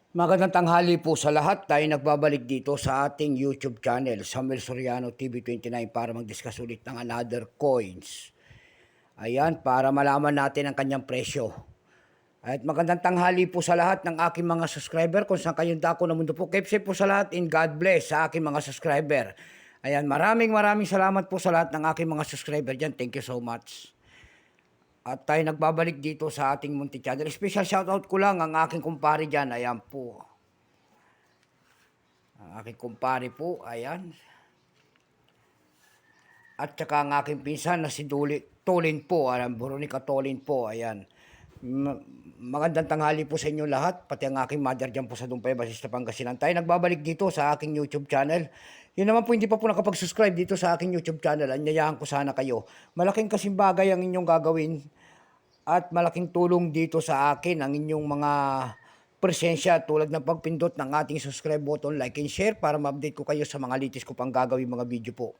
Magandang tanghali po sa lahat. Tayo nagbabalik dito sa ating YouTube channel, Samuel Soriano TV 29 para mag-discuss ulit ng another coins. Ayan, para malaman natin ang kanyang presyo. At magandang tanghali po sa lahat ng aking mga subscriber kung saan kayong dako na mundo po. Keep safe po sa lahat and God bless sa aking mga subscriber. Ayan, maraming salamat po sa lahat ng aking mga subscriber dyan. Thank you so much. At tayo nagbabalik dito sa ating munti channel. Special shoutout ko lang ang aking kumpare dyan. Ayan po. Ang aking kumpare po, ayan. At saka ang aking pinsan na si Tolin po, ayan, Veronica Tolin po, ayan. Magandang tanghali po sa inyo lahat, pati ang aking mother dyan po sa Dumpay, Basista, Pangasinan. Tayo nagbabalik dito sa aking YouTube channel. Yun naman po, hindi pa po nakapag-subscribe dito sa aking YouTube channel. Anyayahan ko sana kayo. Malaking kasing bagay ang inyong gagawin at malaking tulong dito sa akin ang inyong mga presensya tulad ng pagpindot ng ating subscribe button, like and share para ma-update ko kayo sa mga latest ko pang gagawin mga video po.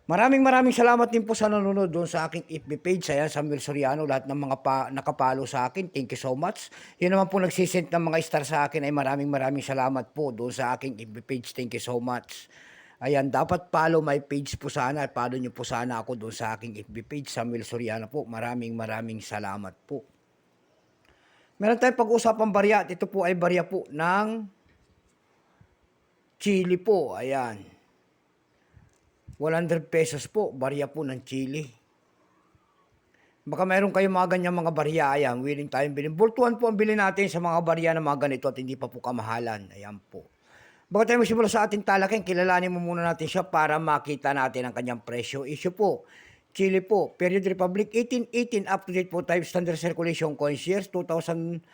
Maraming salamat din po sa nanonood doon sa aking FB page, ayan, Samuel Soriano, lahat ng mga nakapalo sa akin, thank you so much. Yun naman po nagsisend ng mga star sa akin ay maraming salamat po doon sa aking FB page, thank you so much. Ayan, dapat follow my page po sana, follow nyo po sana ako doon sa aking FB page, Samuel Soriano po, maraming salamat po. Meron tayong pag-usapang barya, ito po ay barya po ng chili po, ayan. 100 pesos po, barya po ng chili. Baka mayroon kayong mga ganyan mga barya, ayan, willing tayong bilhin. Bultuhan po ang bilhin natin sa mga barya na mga ganito at hindi pa po kamahalan, ayan po. Bago tayo magsimula sa ating talakay, kilalanin mo muna natin siya para makita natin ang kanyang presyo. Issue po, chili po, Period Republic, 1818 up to date po tayo, standard circulation coins years, 2001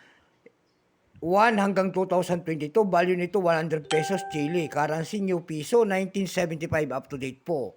hanggang 2022, value nito 100 pesos chili. Currency new piso, 1975 up to date po.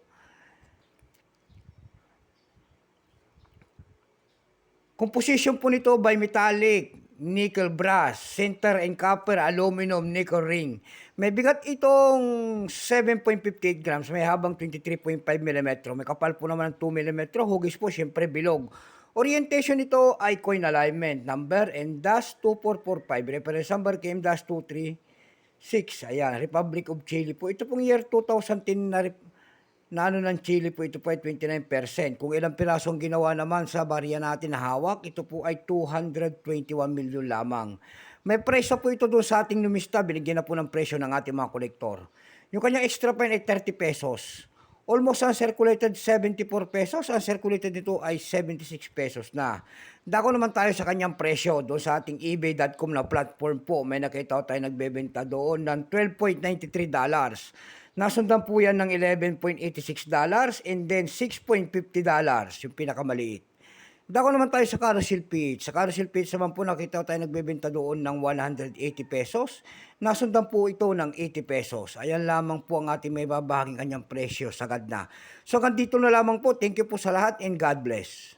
Composition po nito by metallic, nickel brass, center and copper, aluminum, nickel ring. May bigat itong 7.58 grams, may habang 23.5 mm. May kapal po naman ng 2 mm, hugis po syempre bilog. Orientation nito ay coin alignment, number and dash 2445, reference number KM-236. Ayan, Republic of Chile po. Ito pong year 2010 na ng Chile po, ito po ay 29%. Kung ilang pirasong ginawa naman sa barya natin na hawak, ito po ay 221 milyon lamang. May presyo po ito doon sa ating numista, binigyan na po ng presyo ng ating mga kolektor. Yung kanyang extra pen ay 30 pesos. Almost uncirculated 74 pesos, uncirculated dito ay 76 pesos na. Dako naman tayo sa kanyang presyo doon sa ating ebay.com na platform po. May nakita tayo nagbebenta doon ng $12.93. Nasundan po yan ng $11.86 and then $6.50 yung pinakamaliit. Dako naman tayo sa carousel page. Sa carousel page naman po nakita tayo nagbebenta doon ng 180 pesos. Nasundan po ito ng 80 pesos. Ayan lamang po ang ating may babahaging kanyang presyo sagad na. So hanggang dito na lamang po. Thank you po sa lahat and God bless.